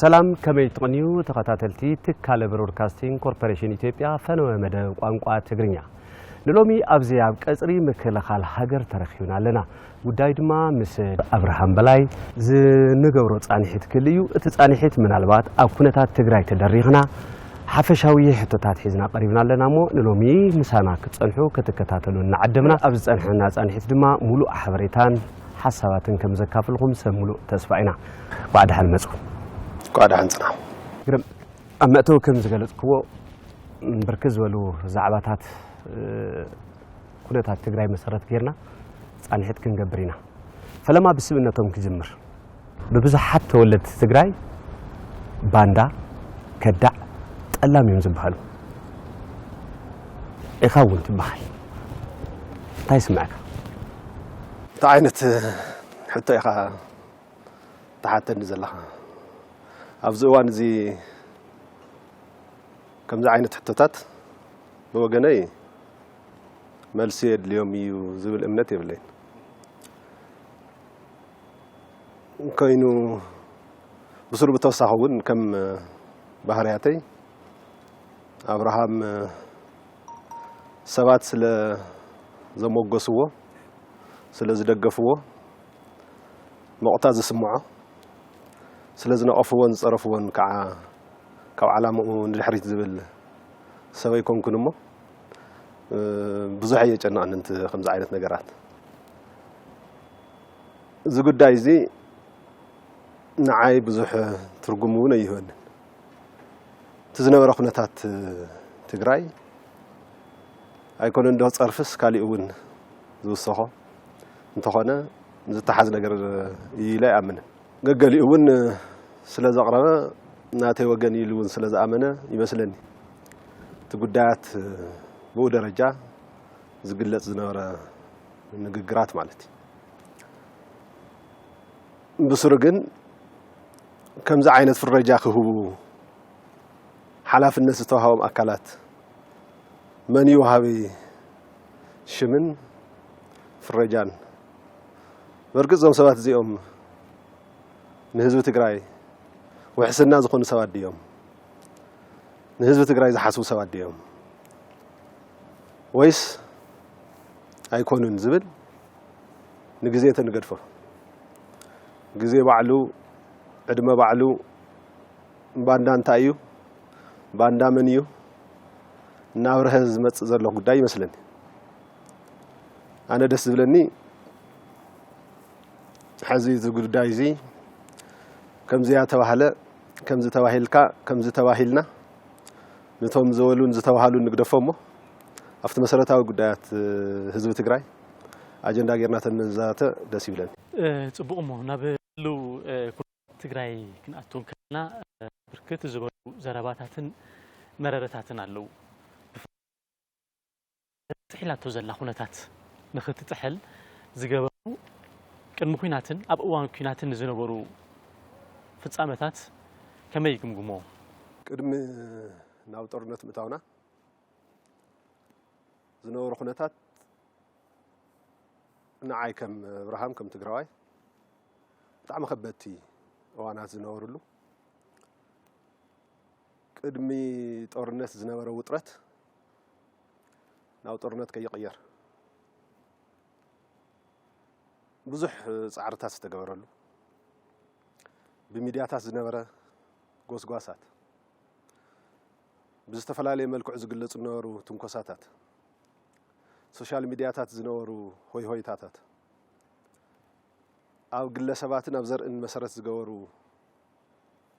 سلام كمي تقنيو تقاتلتي تكال برودكاستينج كوربوريشن إثيوبيا فنو مدى قانقوا تغرينيا نلومي أبزي قصري مكلخال هاجر ترخيونا لنا ጉዳይ ድማ ምስ አብርሃም በላይ ዝንገብሮ ጻንሒት ክልዩ እቲ ጻንሒት ምናልባት ኣብ ኩነታት ትግራይ ተደሪኽና ሓፈሻዊ ሕቶታት ሒዝና ቀሪብና ኣለና ሞ ንሎሚ ምሳና ክትጸንሑ ክትከታተሉ ንዓደምና ኣብ ዝጸንሕና ጻንሒት ድማ ሙሉእ ሓበሬታን ሓሳባትን ከም ዘካፍልኩም ሰብ ሙሉእ ተስፋ ኢና ቋዳሓን መጽ ቋዳሓን ጽና ግርም ኣመቶ ከም ዝገለጽክዎ ብርክዝ ወሉ ዛዕባታት ኩነታት ትግራይ መሰረት ጌርና ጻንሒት ክንገብርና ፈለማ ብስብነቶም ክጅምር በብዛሓት ተወለድ ትግራይ ባንዳ ከዳዕ ጠላም እዮም ዝባሃሉ ኢኻውን ትባሃል እንታይ ስምዓካ ታይነት ሕቶ ኢኻ ተሓተኒ ዘለኻ ኣብዚ እዋን እዚ ከምዚ ዓይነት ሕቶታት ብወገነይ መልሲ የድልዮም እዩ ዝብል እምነት የብለኝ ኮይኑ ብስሩ ብተወሳኺ እውን ከም ባህርያተይ አብርሃም ሰባት ስለ ዘሞገስዎ ስለ ዝደገፍዎ መቕታ ዝስምዖ ስለ ዝነቐፍዎን ዝፀረፍዎን ከዓ ካብ ዓላምኡ ንድሕሪት ዝብል ሰበይ ኮንኩን እሞ ብዙሕ የጨነቐኒ እንት ከምዚ ዓይነት ነገራት እዚ ጉዳይ እዚ ንዓይ ብዙሕ ትርጉም እውን ኣይህበንን እቲ ዝነበረ ኩነታት ትግራይ ኣይኮነን ዶ ፀርፍስ ካሊእ እውን ዝውሰኾ እንተኾነ ዝተሓዝ ነገር ኢለ ይኣምን ገገሊኡ እውን ስለ ዘቕረበ ናተይ ወገን ኢሉ እውን ስለ ዝኣመነ ይመስለኒ እቲ ጉዳያት ብኡ ደረጃ ዝግለጽ ዝነበረ ንግግራት ማለት እዩ ብስሩ ግን ከምዚ ዓይነት ፍረጃ ክህቡ ሓላፍነት ዝተዋሃቦም ኣካላት መን ይወሃቢ ሽምን ፍረጃን በርግጥ ዞም ሰባት እዚኦም ንህዝቢ ትግራይ ውሕስና ዝኾኑ ሰባት ድዮም ንህዝቢ ትግራይ ዝሓስቡ ሰባት ድዮም ወይስ ኣይኮኑን ዝብል ንግዜ ተንገድፎ ግዜ ባዕሉ ዕድመ ባዕሉ ባንዳ እንታይ እዩ ባንዳ መን እዩ እናብርሀ ዝመጽእ ዘሎ ጉዳይ ይመስለኒ ኣነ ደስ ዝብለኒ ሕዚ እዚ ጉዳይ እዚ ከምዚያ ተባህለ ከምዚ ተባሂልካ ከምዚ ተባሂልና ነቶም ዘወሉን ዝተባሃሉን ንግደፎሞ ኣብቲ መሰረታዊ ጉዳያት ህዝቢ ትግራይ ኣጀንዳ ጌርና ተነዛተ ደስ ይብለኒ ጽቡቕ ሞ ናብ ሉ ትግራይ ክንኣቶም ከለና ብርክት ዝበሉ ዘረባታትን መረረታትን ኣለው ትሕላቶ ዘላ ኩነታት ንኽትጥሕል ዝገበሩ ቅድሚ ኩናትን ኣብ እዋን ኩናትን ዝነበሩ ፍጻመታት ከመይ ግምግሞ ቅድሚ ናብ ጦርነት ምታውና ዝነበሩ ኩነታት ንዓይ ከም አብርሃም ከም ትግራዋይ ብጣዕሚ ከበድቲ እዋናት ዝነበሩሉ ቅድሚ ጦርነት ዝነበረ ውጥረት ናብ ጦርነት ከይቕየር ብዙሕ ጻዕርታት ዝተገበረሉ ብሚድያታት ዝነበረ ጎስጓሳት ብዝተፈላለየ መልክዑ ዝግለጹ ዝነበሩ ትንኮሳታት ሶሻል ሚድያታት ዝነበሩ ሆይሆይታታት ኣብ ግለሰባትን ኣብ ዘርእን መሰረት ዝገበሩ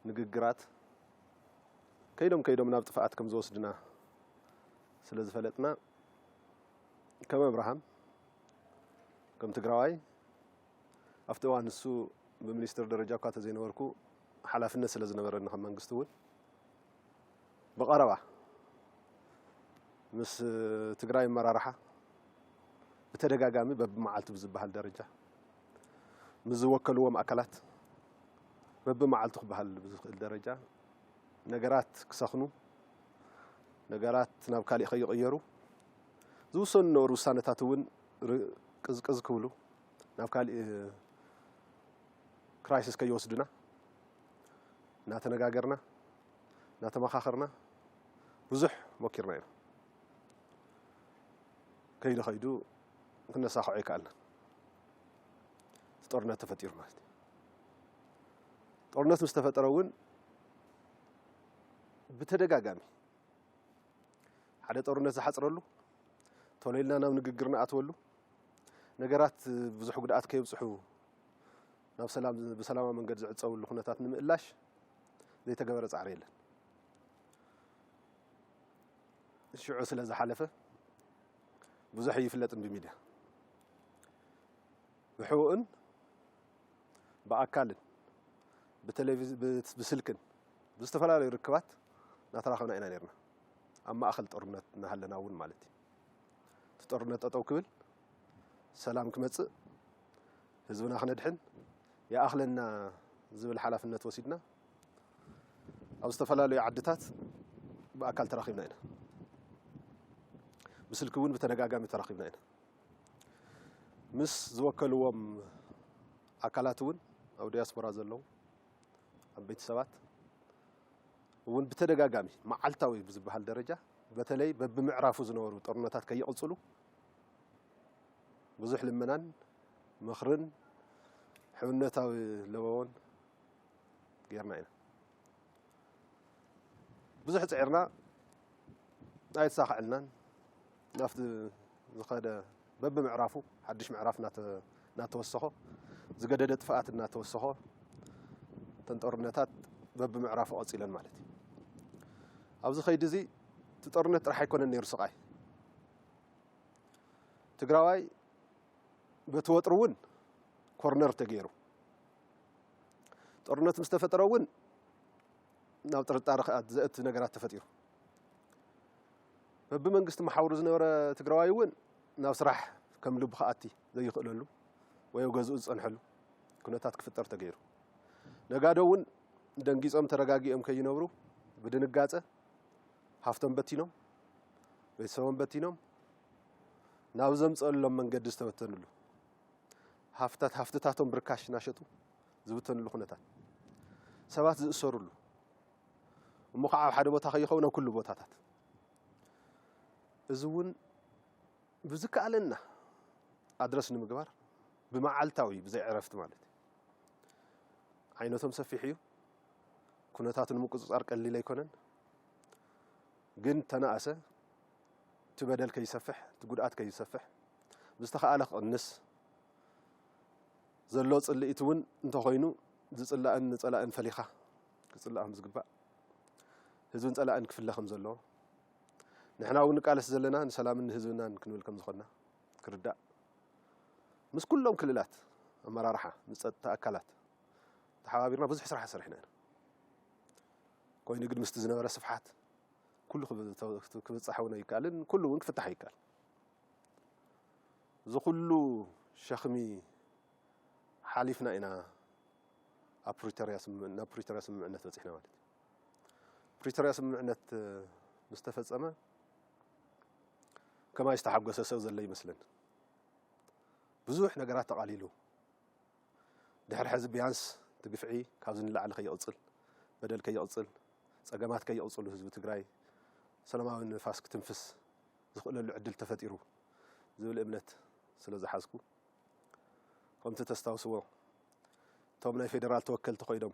ንግግራት ከይዶም ናብ ጥፋኣት ከም ዝወስድና ስለ ዝፈለጥና ከም አብርሃም ከም ትግራዋይ ኣብቲ እዋን ንሱ ብሚኒስትር ደረጃ እኳ ተዘይነበርኩ ሓላፍነት ስለ ዝነበረኒ ከም መንግስቲ እውን ብቐረባ ምስ ትግራይ መራርሓ بتدقاقامي ببمعالت بزبها الدرجة مزوكلوهم أكلات ببمعالت بها الدرجة نجارات كسخنو نجارات نابكالي خي يغيروا زوسن روسانة تاتون كز كولو نابكالي كرايسيس كيوسدنا ناتنغاغرنا ناتمخاخرنا بزح مكرنا إنا كيدو خيدو كنا ساخو عيكالنا ጦርነት ተፈጢሩ ማለት ጦርነት ምስተፈጠረውን በተደጋጋሚ ሓደ ጦርነት ዝሓጽረሉ ቶለልና ናብ ንግግርና ኣትወሉ ነገራት ብዙሕ ጉድኣት ከይብጽሑ ናብ ሰላም በሰላማዊ መንገድ ዝዕጸውሉ ኩነታት ንምእላሽ ዘይተገበረ ጻዕሪ የለን ሽዑ ስለ ዝሓለፈ ብዙሕ ይፍለጥን ብሚድያ ብሕውእን بأكلن بتلفزيون بسلكن بستفعله يركبات نتراخنا إنا نيرنا أما أخل طرنت نهلنا أول مالتي طرنت أتو كبل سلام كمتس هزبنا خنا دحن يا أخلنا زبل حلف النت وسيدنا أو استفعله يعدتات بأكل تراخينا إنا بسلكون بتنقاقام تراخينا إنا مس زوكلوهم أكلاتون أو دياسبورا زلوا أبيت سبات ون بتدقاقامي معلتاوي بهالدرجة بتلي بمعرافو زنورو طرنتات كي يقصلوا بزح لمنان مخرن حونتاوي لوون غيرنا هنا بزح تعيرنا نايت ساخ علنا نافت زخاده بمعرافو حدش معراف ناتوسخو زقدد دفعات ناتوسخو تنطرنتات بمعرف قصيلن مالتي ابز خيد زي تطرنت راح يكون النير سقاي تግራዋይ بتوطرون كورنر تغيرو ጦርነት مستفطرون ናብ ጥርጣረ ዘእት ነገራት ተፈጢሩ በብመንግስት መሓውሩ ዝነበረ ትግራዋይ እውን ናብ ስራሕ ከም ልብ ኸኣቲ ዘይኽእለሉ ወይ ገዝኡ ዝጸንሐሉ ኩነታት ክፍጠር ተገይሩ ነጋዶውን ደንጊጾም ተረጋጊኦም ከይነብሩ ብድንጋጸ ሃፍቶም በቲኖም ቤተሰቦም በቲኖም ናብ ዘምጸሎም መንገዲ ዝተበተኑሉ ሃፍታቶም ብርካሽ ናሸጡ ዝብተኑሉ ኩነታት ሰባት ዝእሰሩሉ እሞ ከዓ ሓደ ቦታ ከይኸውን ኣብ ኩሉ ቦታታት እዙውን ብዝከኣለና ኣድረስ ንምግባር بمعالتاوي بزي عرفت مالتي عينتهم سفيح እዩ ኩነታትን ምቁጽጻር ቀሊል ኣይኮነን ግን ተናእሰ ትበደል ከይሰፍሕ ትጉድኣት ከይሰፍሕ ብዝተኸኣለ ቅንስ ዘሎ ጽልኢት እውን እንተኾይኑ ዝጽላእን ጸላእን ፈሊኻ ክጽላእም ዝግባእ ህዝብን ጸላእን ክፍለኸም ዘለዎ ንሕና እውን ቃለስ ዘለና ንሰላምን ህዝብናን ክንብል ከም ዝኾንና ክርዳእ مس كلهم كللات أمرارحة مستة أكلات تحابيرنا بزح سرح سرحنا كوي نقد مستزنا ولا صفحات كله كبت صحونا يكالن كله وين فتح يكال ذو كله شخمي حالفنا إنا أبريتريا سمعنا تبصحنا والد بريتريا سمعنا مستفز أما كما يستحق جسسه زلي مثلا بزوح نجارات تقاليلو دحر حزب يانس تقفعي كازن لا على خيقصل بدل كيقصل صقمات كيقصلو حزب تግራይ سلاماوي نفاس كتنفس زخل العدل تفطيرو زول امنت ስለዚ حاسكو قمت تستوسو توم ناي فيدرال توكلت خويدم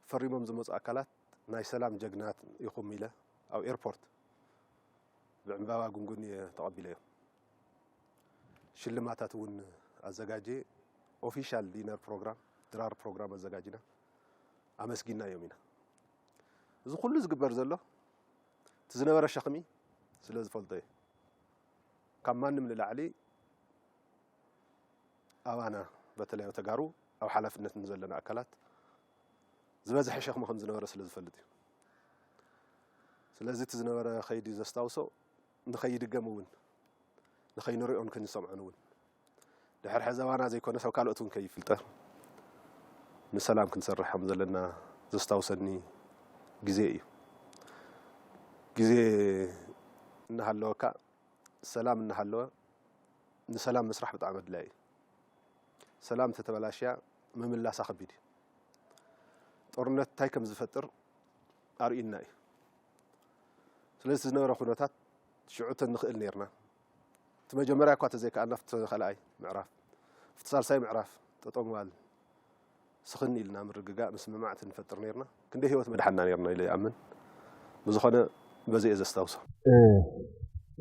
فريمم زمص اكلات ناي سلام جغنات يقوم الى او ايربورت بعمبابا غونغوني تقبيله ሽልማታት ውን አዘጋጀ ኦፊሻል ዲነር ፕሮግራም ድራር ፕሮግራም አዘጋጅና አመስጊና የሚና እዚ ሁሉ ዝግበር ዘሎ ትዝነበረ ሸኽሚ ስለዚ ፈልጠይ ከማንም ለላዕሊ አባና በተለይ ተጋሩ አው ሐላፍነት ዘለና አካላት ዝበዝሕ ሸኽሚ ከም ዝነበረ ስለዚ ፈልጥ ስለዚ ትዝነበረ ኸይዲ ዘስታውሶ ንኸይድ ገሙውን نخينريون كن يسمعنون دحر حزوانا زي كنا سو كالوتون كيفلطر نسلام كنسرح حمد لنا زستاوسني غزي نحلوكا سلام نحلو نسلام مسرح بطعم دلاي سلام تتبلاشيا مملا ساخبيدي ጦርነት ታይ ከም ዝፈጥር ኣርእይና እዩ ስለዚ ዝነበረ ኩነታት ሽዑተን ንኽእል ነርና ተመጀመርያ እኳ ተዘይከኣልና ፍቲ ኸልኣይ ምዕራፍ ፍቲ ሳልሳይ ምዕራፍ ተጠምዋል ስኽኒ ኢልና ምርግጋእ ምስ መማዕቲ ንፈጥር ነርና ክንደይ ህይወት መድሓና ነርና ኢለ ይኣምን ብዝኾነ በዚ እየ ዘስታውሶ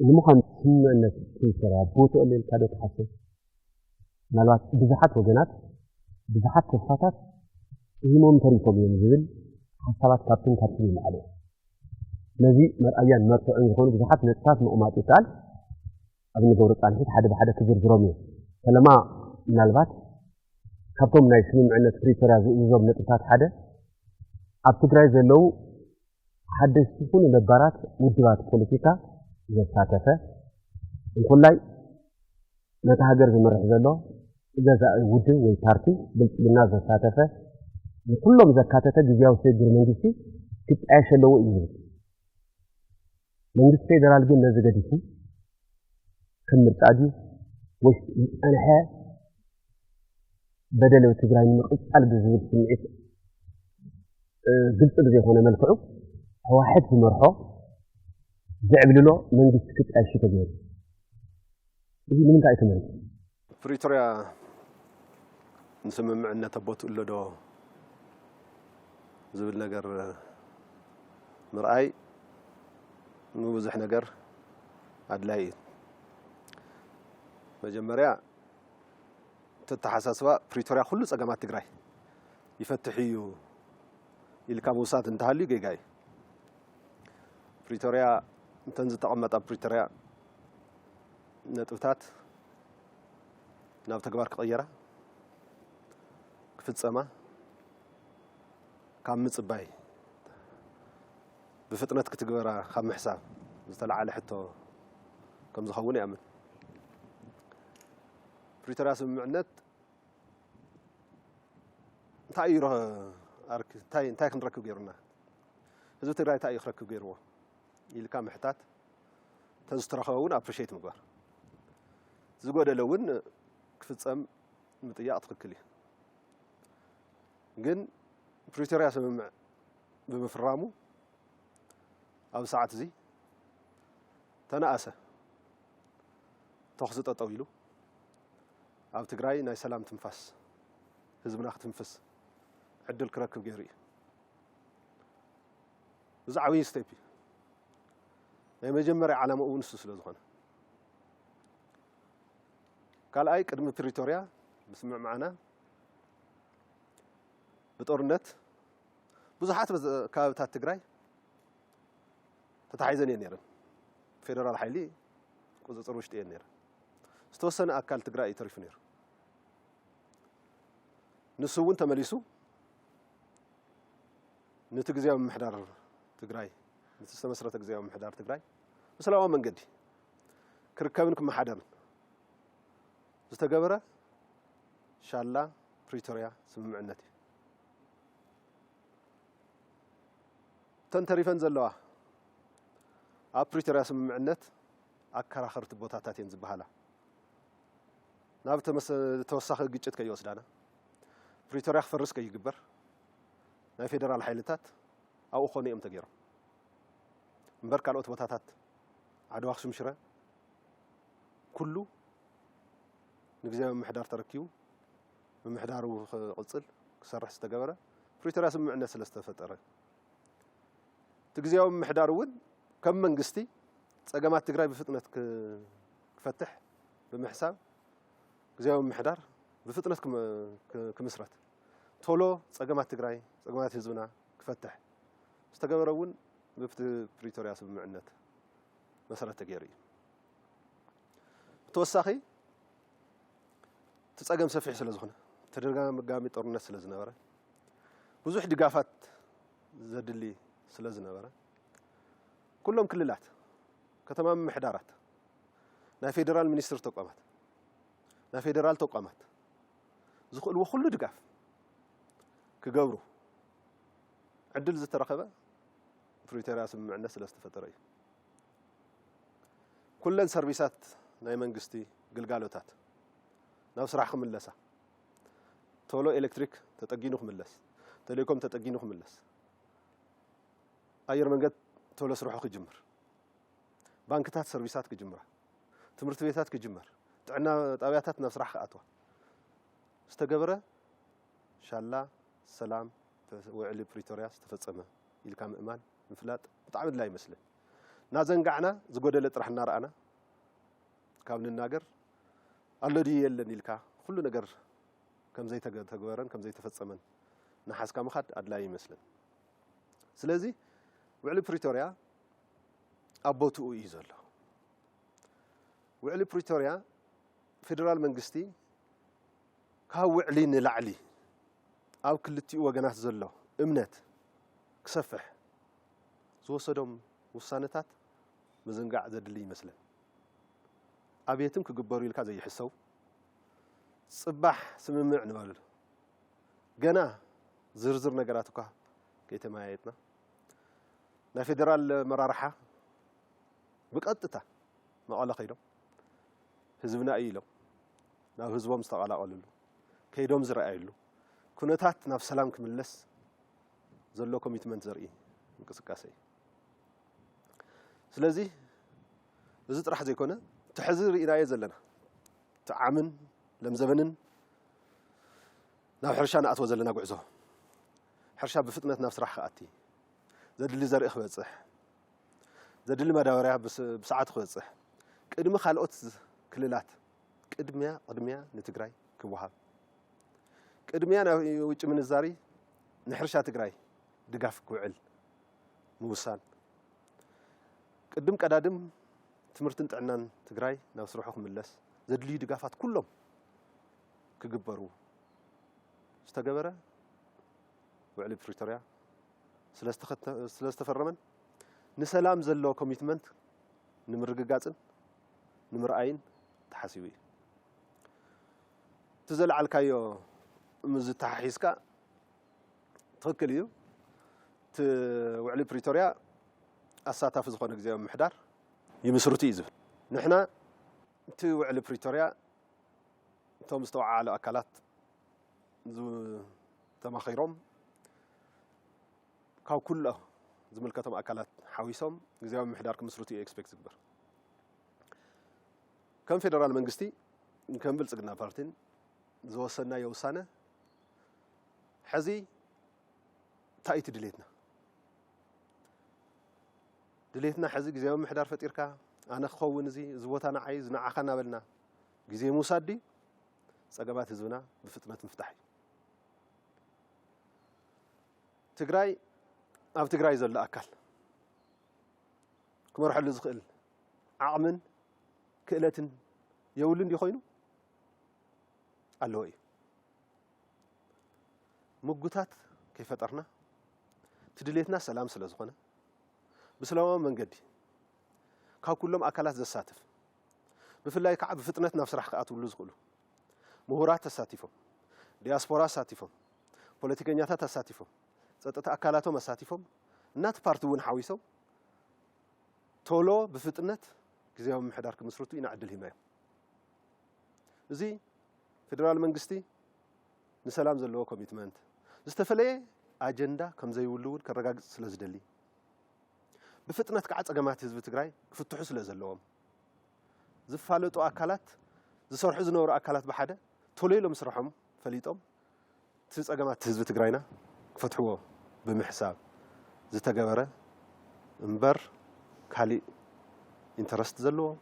ንምዃን ስምምዕነት ፕሪቶርያ ቦትኡ ኢልካ ዶ ትሓስብ ምናልባት ብዙሓት ወገናት ብዙሓት ተስፋታት ሂሞም ተሪፎም እዮም ዝብል ሓሳባት ካብትን ይመዓሉ ነዚ መርኣያን መርትዑን ዝኾኑ ብዙሓት ነጥብታት ምቕማጥ ይከኣል ኣብ ንገብሮ ቃልሒት ሓደ ብሓደ ክዝርዝሮም እዮም ሰለማ ምናልባት ካብቶም ናይ ስምምዕነት ፕሪቶርያ ዝእዞም ነጥብታት ሓደ ኣብ ትግራይ ዘለው ሓደሽቲ ይኹኑ ነባራት ውድባት ፖለቲካ ዘሳተፈ እንኩላይ ነታ ሃገር ዝመርሕ ዘሎ ገዛኢ ውድብ ወይ ፓርቲ ብልፅግና ዘሳተፈ ኩሎም ዘካተተ ጊዜያዊ ሽግግር መንግስቲ ክጣየሽ ኣለዎ እዩ ዝብል መንግስቲ ፌደራል ግን ነዚ ገዲፉ ከም ምርጫ ድዩ ወይ ዝፀንሐ በደል ትግራይ ንምቕፃል ብዝብል ስምዒት ግልፂ ብዘይኮነ መልክዑ ህወሓት ዝመርሖ ዘዕብልሎ መንግስቲ ክጣየሽ ተገይሩ እዚ ንምንታይ ትመርጽ ፕሪቶርያ ንስምምዕነት ኣቦትኡ ኣሎ ዶ ዝብል ነገር ምርኣይ ንብዙሕ ነገር ኣድላይ እዩ መጀመርያ ተተሓሳስባ ፕሪቶርያ ኩሉ ፀገማት ትግራይ ይፈትሕ እዩ ኢልካ ምውሳድ እንተሃልዩ ጌጋ እዩ ፕሪቶርያ እንተን ዝተቐመጣ ፕሪቶርያ ነጥብታት ናብ ተግባር ክቕየራ ክፍፀማ ካብ ምፅባይ ብፍጥነት ክትግበራ ካብ ምሕሳብ ዝተለዓለ ሕቶ ከም ዝኸውን ይኣምን ፕሪቶርያ ስምምዕነት እንታይ ክንረክብ ገይሩና ህዝቢ ትግራይ እንታይ እዩ ክረክብ ገይርዎ ኢልካ ምሕታት ተዝተረኸበ እውን ኣፕሪሼት ምግባር ዝጎደለ እውን ክፍፀም ምጥያቕ ትኽክል እዩ ግን ፕሪቶርያ ስምምዕ ብምፍራሙ ኣብ ሰዓት እዚ ተነኣሰ ተኽሲ ጠጠው ኢሉ ኣብ ትግራይ ናይ ሰላም ትንፋስ ህዝብና ክትንፍስ ዕድል ክረክብ ገይሩ እዩ እዚ ዓብዪ ስቴፕ እዩ ናይ መጀመርያ ዓላማ እውን እሱ ስለ ዝኾነ ካልኣይ ቅድሚ ፕሪቶርያ ምስምዕማዕና ብጦርነት ብዙሓት ከባቢታት ትግራይ ተታሒዘን እየን ነይረን ፌደራል ሓይሊ ቁፅፅር ውሽጢ እየን ነይረን ዝተወሰነ ኣካል ትግራይ እዩ ተሪፉ ነይሩ ንሱ እውን ተመሊሱ ነቲ ግዜያዊ ምምሕዳር ትግራይ ነቲ ዝተመስረተ ግዜያዊ ምምሕዳር ትግራይ ብሰላማዊ መንገዲ ክርከብን ክመሓደርን ዝተገበረ ሻላ ፕሪቶርያ ስምምዕነት እዩ ተን ተሪፈን ዘለዋ ኣብ ፕሪቶርያ ስምምዕነት ኣከራኸርቲ ቦታታት እየን ዝበሃላ ናብ ተወሳኺ ግጭት ከይወስዳና ፕሪቶርያ ክፈርስ ከይግበር ናይ ፌደራል ሓይልታት ኣብኡ ክኾኑ እዮም ተገይሮም እምበር ካልኦት ቦታታት ዓድዋ ኣኽሱም ሽረ ኩሉ ንግዜያዊ ምምሕዳር ተረኪቡ ምምሕዳሩ ክቕፅል ክሰርሕ ዝተገበረ ፕሪቶርያ ስምምዕነት ስለ ዝተፈጠረ እቲ ግዜያዊ ምምሕዳር እውን ከም መንግስቲ ፀገማት ትግራይ ብፍጥነት ክፈትሕ ብምሕሳብ ግዜያዊ ምምሕዳር ብፍጥነት ክምስረት ቶሎ ፀገማት ትግራይ ፀገማት ህዝብና ክፈትሕ ዝተገበረ እውን ብፍቲ ፕሪቶርያ ስምምዕነት መሰረት ተገይሩ እዩ ብተወሳኺ እቲ ፀገም ሰፊሕ ስለ ዝኾነ ተደጋጋሚ ጦርነት ስለ ዝነበረ ብዙሕ ድጋፋት ዘድሊ ስለ ዝነበረ ኩሎም ክልላት ከተማ ምምሕዳራት ናይ ፌደራል ሚኒስትር ተቋማት ናይ ፌደራል ተቋማት ዝኽእልዎ ኩሉ ድጋፍ ክገብሩ ዕድል ዝተረኸበ ፕሪቶርያ ስምምዕነት ስለ ዝተፈጠረ እዩ ኩለን ሰርቪሳት ናይ መንግስቲ ግልጋሎታት ናብ ስራሕ ክምለሳ ቶሎ ኤሌክትሪክ ተጠጊኑ ክምለስ تليكم تتقينو خملس أير منقد تولس روحو كجمر بانكتات سيرفيسات كجمر تمرت بيتات كجمر تعنا طابياتات نفس راح أتوا استجبره إن شاء الله سلام وعلي بريتوريا استفصمه يلكام إيمان انفلات بتعمد لا يمثل نازن قعنا زقود اللي طرحنا رأنا كامل الناقر الذي يلن يلكا كل نجر كم زي تجبرن كم زي تفصمن نحس كم خد أدلا يمثل سلازي وعلي بريتوريا أبوتو يزله وعلي بريتوريا فيدرال منجستي كهو علين العلي أو كلتي وجنات زله إمنت كسفح زوصدهم وصانتات مزنقع زدلي مثلا أبيتم كجباري لك زي حسوا صباح سممع نبال جنا زرزر نجاراتك كيت ما يتنا نا فيدرال مرارحة بقطته ما على خيره حزبنا أيلو نا حزبهم مستقلا قالوا كيدوم زرع أيلو كنتات نفس سلام كملس زلوا كوميتمنت زرعي انقسقاسي سلازي زت راح زي كونه تحذر إراية زلنا تعامن لمزبنن ناو حرشان أتوا زلنا قعزه حرشا بفتنة نفس راح أتي زاد اللي زرق خوصح زاد اللي مداوريا بساعات خوصح قدم خالقوت كللات قدميا نتግራይ كوهاب قدميا وጭ منزاري نحرشا تግራይ دغاف كوعل موسان قدم قدادم تمرتن طعنان تግራይ ናብ ስርሖ ክምለስ ዘድሊ ድጋፋት ኩሎም ክግበሩ ዝተገበረ وعلي بريتوريا سلستفرمن نسلام زلو كوميتمنت نمرغغاصن نمرأين تحسيوي تزل علكايو مز تححيسكا تخكليو وعلي بريتوريا اساتاف زخونه غزيو محدار يمسرتي يزف نحنا وعلي بريتوريا توم استوعى على اكلات تما خيرهم كاو كله زملكتهم أكلات حويسهم جزاهم محدار كمسروتي إكسبكت زبر كم فيدرال منجستي كم بلصقنا بارتين زوسنا يوسانة حزي تايت دليتنا حزي جزاهم محدار فتيركا أنا خوون زي زوتنا عايز نعخنا بلنا جزي موسادي سقبات زونا بفتنة مفتاحي تግራይ أب تግራይ زل أكل كم راح لزخل عامن كإلتن يولن يخوينو اللوي مجتات كيف ترنا تدليتنا سلام سلازخنا بسلام من قدي كاو كلهم أكلات زساتف بفلاي كعب فتنة نفس راح قاتوا لزخلو مهورات تساتفهم دياسبورا ساتفهم بوليتيكينيات تساتفهم ጸጥታ አካላቶ መሳቲፎም እናት ፓርቲውን ሓዊሶም ቶሎ በፍጥነት ግዚያዊ ምሕዳር ክምስርቱ ይናዕድል ሂማዮ እዚ ፌደራል መንግስቲ ንሰላም ዘለዎ ኮሚትመንት ዝተፈለየ አጀንዳ ከም ዘይውልውን ከረጋግጽ ስለዝደሊ በፍጥነት ከዓጸገማት ህዝብ ትግራይ ክፍትሑ ስለዘለዎም ዝፋለጡ አካላት ዝሰርሑ ዝነበሩ አካላት በሓደ ቶሎ ኢሎም ስርሖም ፈሊጦም ትጸገማት ህዝብ ትግራይና فتحوا بمحساب زتجبره انبر كالي انترست زلو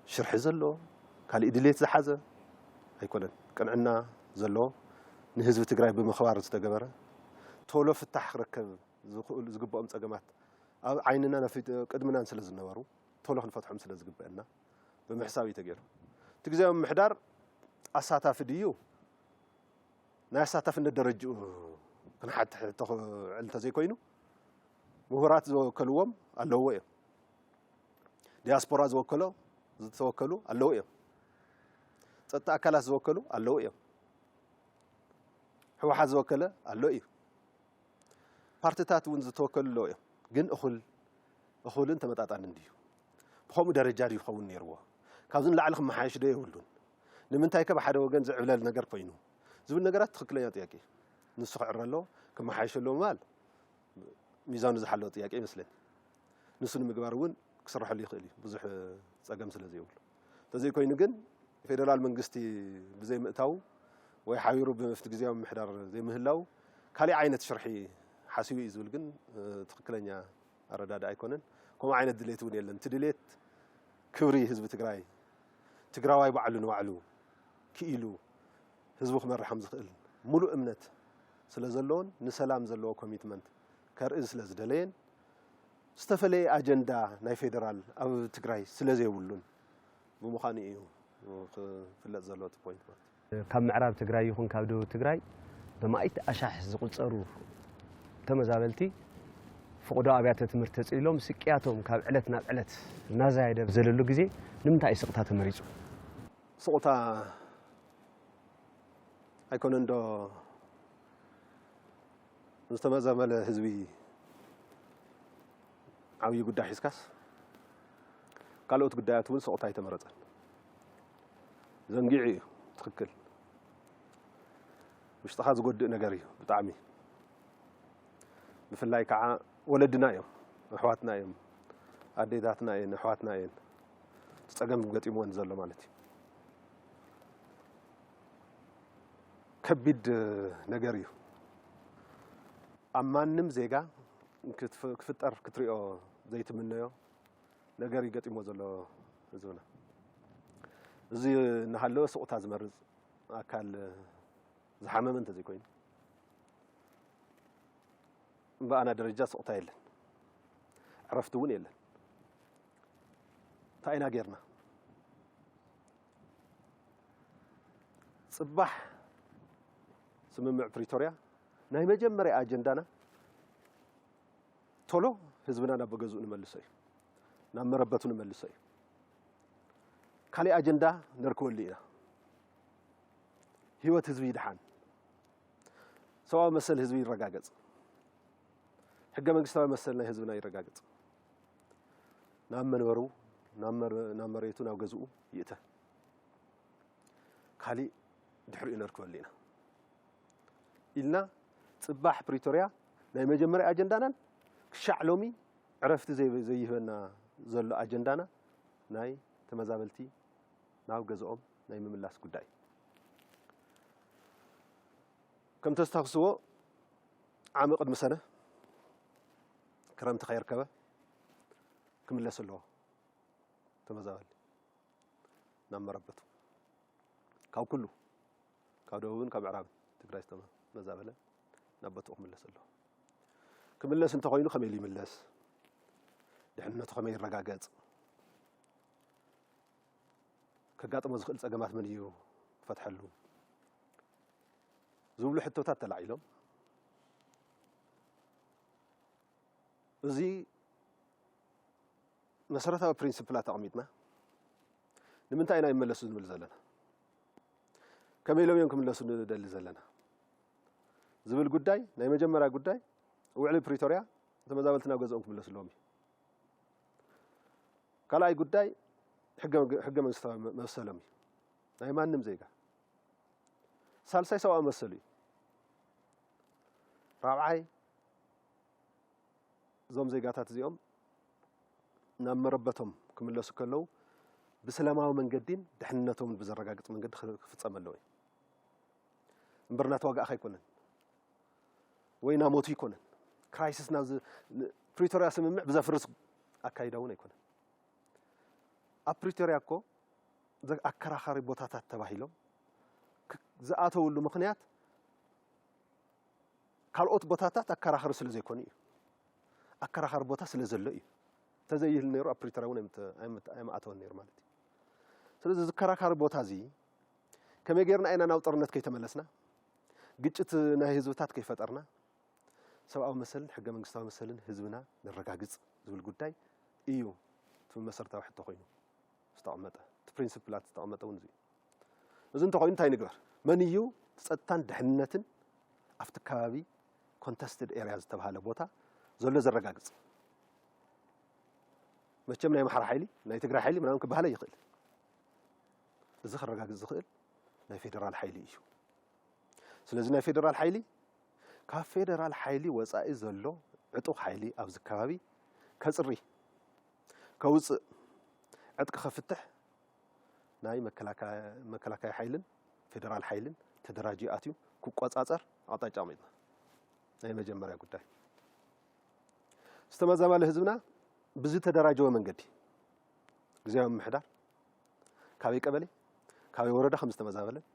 شرح زلو كالي ادليت زحزه هيكونن قنعنا زلو نهزب تግራይ بمخبار زتجبره تولو فتح ركب زغبኦም ጸገማት ኣብ ዓይንና ነፊት ቅድምናን ስለ ዝነበሩ ቶሎ ክንፈትሖም ስለ ዝግበአና بمحساب ይተገይሩ ትግዚያዊ ምሕዳር ኣሳታፍ ድዩ ናይ ኣሳታፍ እንደረጅኡ كن حتى علت زي كوينو مهورات زوكلوهم اللوية دياسبورا زوكلوا اللوية تصدق أكلاس زوكلوا اللوية هو حد زوكله اللوية بارتيتات ونز توكل اللوية جن أخول أنت متعطان نديو بخوم درجات يخون يروه كازن لعلهم محايش ده يقولون لمن تايك بحدا وجن زعلال نجار كوينو زبون نجارات خكليات ياكي نسخ عرّلو كما حيشلو مال ميزان زحلو ጥያቄ ይመስለኝ ንሱን ምግባር እውን ክስራሕሉ ይኽእል ብዙሕ ጸገም ስለ ዘይብሉ ተዘይ ኮይኑ ግን ፌደራል መንግስቲ ብዘይ ምእታው ወይ ሓቢሩ ብመፍት ግዚያዊ ምሕዳር ዘይምህላው ካሊ ዓይነት ሽርሒ ሓሲቡ እዩ ዝብል ግን ትክክለኛ ኣረዳዳ ኣይኮነን ከምኡ ዓይነት ድሌት እውን የለን ትድሌት ክብሪ ህዝቢ ትግራይ ትግራዋይ ባዕሉ ንባዕሉ ክኢሉ ህዝቡ ክመርሖም ዝኽእል ሙሉእ እምነት ስለ ዘለዎን ንሰላም ዘለዎ ኮሚትመንት ከርኢ ስለ ዝደለየን ዝተፈለየ ኣጀንዳ ናይ ፌደራል ኣብ ትግራይ ስለ ዘይብሉን ብምዃኑ እዩ ክፍለጥ ዘሎ እቲ ፖይንት ማለት ካብ ምዕራብ ትግራይ ይኹን ካብ ደቡብ ትግራይ ብማእት ኣሻሕ ዝቁፀሩ ተመዛበልቲ ፍቁዶ ኣብያተ ትምህርቲ ተፅኢሎም ስቅያቶም ካብ ዕለት ናብ ዕለት እናዛየደ ብዘለሉ ግዜ ንምንታይ ስቕታ ተመሪፁ ስቕታ ኣይኮነን ዶ ዝተመዛመለ ህዝቢ ዓብይ ጉዳይ ሒዝካስ ካልኦት ጉዳያት እውን ስቕታ ኣይተመረፀን ዘንጊዕ እዩ ትክክል ውሽጥኻ ዝጎድእ ነገር እዩ ብጣዕሚ ብፍላይ ከዓ ወለድና እዮም ኣሕዋትና እዮም ኣዴታትና እየን ኣሕዋትና እየን ፀገም ገጢምዎን ዘሎ ማለት እዩ ከቢድ ነገር እዩ ኣብ ማንም ዜጋ ክፍጠር ክትሪኦ ዘይትምነዮ ነገር ይገጢምዎ ዘሎ ህዝብና እዚ እናሃለወ ስቕታ ዝመርፅ ኣካል ዝሓመመ እንተዘይ ኮይኑ በአና ደረጃ ስቕታ የለን ዕረፍቲ እውን የለን እንታይ ኢና ጌርና ጽባሕ ስምምዕ ፕሪቶሪያ ናይ መጀመርያ ኣጀንዳና ቶሎ ህዝብና ናብ ገዝኡ ንመልሶ እዩ ናብ መረበቱ ንመልሶ እዩ ካሊእ ኣጀንዳ ነርክበሉ ኢና ህይወት ህዝቢ ይድሓን ሰብኣዊ መሰል ህዝቢ ይረጋገጽ ሕገ መንግስታዊ መሰል ናይ ህዝብና ይረጋገጽ ናብ መንበሩ ናብ መሬቱ ናብ ገዝኡ ይእተ ካሊእ ድሕሪኡ ነርክበሉ ኢና ኢልና ጽባሕ ፕሪቶሪያ ናይ መጀመርያ ኣጀንዳናን ክሻዕ ሎሚ ዕረፍቲ ዘይህበና ዘሎ ኣጀንዳና ናይ ተመዛበልቲ ናብ ገዝኦም ናይ ምምላስ ጉዳይ ከም ተስተኽስዎ ዓመ ቅድሚ ሰነ ክረምቲ ከይርከበ ክምለስ ኣለዎ ተመዛበሊ ናብ መረበቱ ካብ ኩሉ ካብ ደቡብን ካብ ምዕራብን ትግራይ ዝተመዛበለ ናብ ቦትኡ ክምለስ ኣለዎ ክምለስ እንተኮይኑ ከመይ ይምለስ ድሕንነቱ ከመይ ይረጋገጽ ከጋጥሞ ዝኽእል ፀገማት ምን እዩ ክፈትሐሉ ዝብሉ ሕቶታት ተላዒሎም እዚ መሰረታዊ ፕሪንሲፕላት ተቐሚጥና ንምንታይ ኢና ይመለሱ ዝብል ዘለና ከመይ ኢሎም እዮም ክምለሱ ንደሊ ዘለና ዝብል ጉዳይ ናይ መጀመርያ ጉዳይ ውዕሊ ፕሪቶሪያ ተመዛበልቲ ናብ ገዝኦም ክምለሱ ኣለዎም እዩ ካልኣይ ጉዳይ ሕገ መንግስታዊ መሰሎም እዩ ናይ ማንም ዜጋ ሳልሳይ ሰብኣዊ መሰሉ እዩ ራብዓይ እዞም ዜጋታት እዚኦም ናብ መረበቶም ክምለሱ ከለዉ ብሰላማዊ መንገዲን ድሕንነቶም ብዘረጋግጽ መንገዲ ክፍጸም ኣለዎ እዩ እምበር እናተዋጋእኻ ኣይኮነን ወይ ናሞቱ ይኮነን ክራይሲስ ናብ ፕሪቶሪያ ስምምዕ ብዘፍርስ ኣካይዳ እውን ኣይኮነን ኣብ ፕሪቶሪያ እኮ ኣከራኻሪ ቦታታት ተባሂሎም ዝኣተውሉ ምኽንያት ካልኦት ቦታታት ኣከራኻሪ ስለ ዘይኮኑ እዩ ኣከራኻሪ ቦታ ስለ ዘሎ እዩ ተዘይህል ነይሩ ኣብ ፕሪቶሪያ እውን ኣይመኣተወን ነይሩ ማለት እዩ ስለዚ ዝከራኻሪ ቦታ እዚ ከመይ ጌርና ኢና ናብ ጦርነት ከይተመለስና ግጭት ናይ ህዝብታት ከይፈጠርና ሰብኣዊ መሰልን ሕገ መንግስታዊ መሰልን ህዝብና ንረጋግጽ ዝብል ጉዳይ እዩ እቲ መሰረታዊ ሕቶ ኮይኑ ዝተቐመጠ እቲ ፕሪንሲፕላት ዝተቐመጠ እውን እዚ እንተኮይኑ እንታይ ንግበር መን እዩ ፀጥታን ድሕንነትን ኣብቲ ከባቢ ኮንተስትድ ኤሪያ ዝተባሃለ ቦታ ዘሎ ዘረጋግጽ መቸም ናይ ማሕራ ሓይሊ ናይ ትግራይ ሓይሊ ምናምን ክበሃለ ይኽእል እዚ ክረጋግጽ ዝኽእል ናይ ፌደራል ሓይሊ እዩ ስለዚ ናይ ፌደራል ሓይሊ ካብ ፌደራል ሓይሊ ወፃኢ ዘሎ ዕጡቕ ሓይሊ ኣብዚ ከባቢ ከጽሪ ከውፅእ ዕጥቂ ከፍትሕ ናይ መከላከያ ሓይልን ፌደራል ሓይልን ተደራጅዩ ኣትዩ ክቆጻጸር ኣቕጣጫ ኣቕሚጥና ናይ መጀመርያ ጉዳይ ዝተመዛበለ ህዝብና ብዚ ተደራጀወ መንገዲ ግዜያዊ ምሕዳር ካበይ ቀበሌ ካበይ ወረዳ ከም ዝተመዛበለን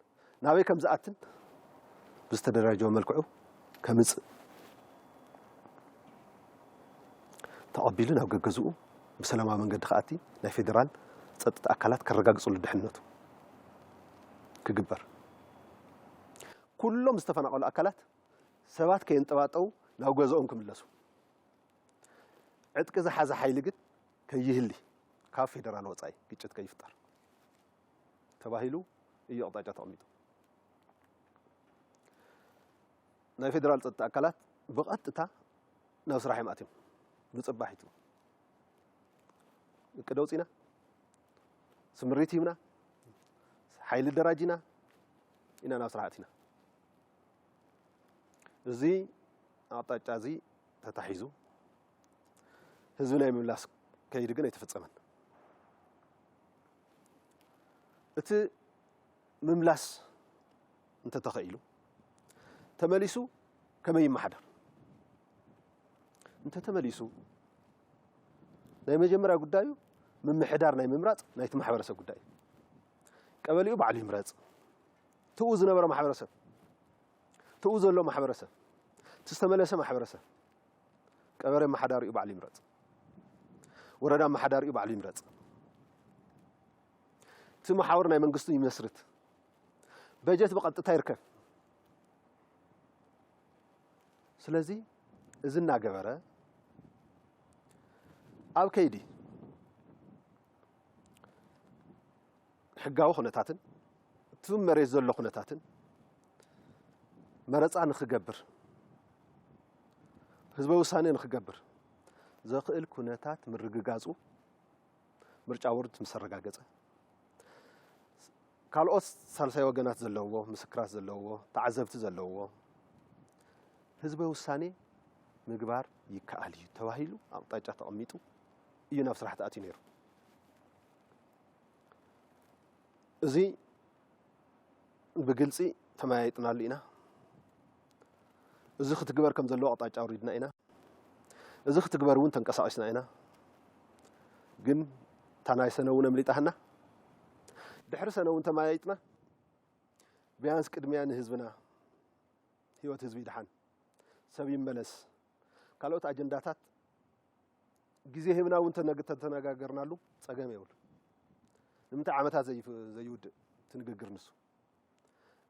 ናበይ ከም ዝኣትን ብዝተደራጀወ መልክዑ ከምጽእ ተቐቢሉ ናብ ገገዝኡ ብሰላማዊ መንገዲ ከኣቲ ናይ ፌደራል ጸጥታ ኣካላት ከረጋግጹሉ ድሕነቱ ክግበር ኩሎም ዝተፈናቐሉ ኣካላት ሰባት ከየንጠባጠው ናብ ገዝኦም ክምለሱ ዕጥቂ ዝሓዘ ሓይሊ ግን ከይህሊ ካብ ፌደራል ወፃኢ ግጭት ከይፍጠር ተባሂሉ እዩ ኣቕጣጫ ተቐሚጡ ናይ ፌደራል ጸጥታ ኣካላት ብቐጥታ ናብ ስራሕዮም ኣትዮም ብጽባሒቱ እቅድ ኣውፂና ስምሪት ሂብና ሓይሊ ደራጂና ኢና ናብ ስራሕ ኣቲና እዚ ኣቕጣጫ እዚ ተታሒዙ ህዝቢ ናይ ምምላስ ከይዲ ግን ኣይተፈጸመን እቲ ምምላስ እንተተኸኢሉ ተመሊሱ ከመይ ይመሓደር እንተተመሊሱ ናይ መጀመርያ ጉዳዩ ምምሕዳር ናይ ምምራጽ ናይቲ ማሕበረሰብ ጉዳይ ቀበሊኡ ባዕሉ ይምረጽ ትኡ ዝነበረ ማሕበረሰብ ትኡ ዘሎ ማሕበረሰብ ትስተመለሰ ማሕበረሰብ ቀበሌ ማሕዳሪኡ ባዕሉ ይምረጽ ወረዳ ማሕዳሪኡ ባዕሉ ይምረጽ እቲ ማሕበር ናይ መንግስቱ ይመስርት በጀት ብቐጥታ ይርከብ ስለዚ እዚ እናገበረ ኣብ ከይዲ ሕጋዊ ኩነታትን እቲ መሬት ዘሎ ኩነታትን መረፃ ንኽገብር ህዝበ ውሳኔ ንኽገብር ዘኽእል ኩነታት ምርግጋጹ ምርጫ ቦርድ ምስ ኣረጋገጸ ካልኦት ሳልሳይ ወገናት ዘለውዎ ምስክራት ዘለውዎ ተዓዘብቲ ዘለውዎ ህዝበ ውሳኔ ምግባር ይከኣል እዩ ተባሂሉ ኣቕጣጫ ተቐሚጡ እዩ ናብ ስራሕ ተኣትዩ ነይሩ እዚ ብግልፂ ተመያይጥናሉ ኢና እዚ ክትግበር ከም ዘለዎ ኣቕጣጫ ኣውሪድና ኢና እዚ ክትግበር እውን ተንቀሳቒስና ኢና ግን ታናይ ሰነውን ኣምሊጣህና ድሕሪ ሰነውን ተመያይጥና ቢያንስ ቅድሚያ ንህዝብና ህይወት ህዝቢ ይድሓን ሰብ ይመለስ ካልኦት ኣጀንዳታት ግዜ ሂብና እውን ተነጋገርናሉ ፀገም የብሉ ንምንታይ ዓመታት ዘይውድእ ትንግግር ንሱ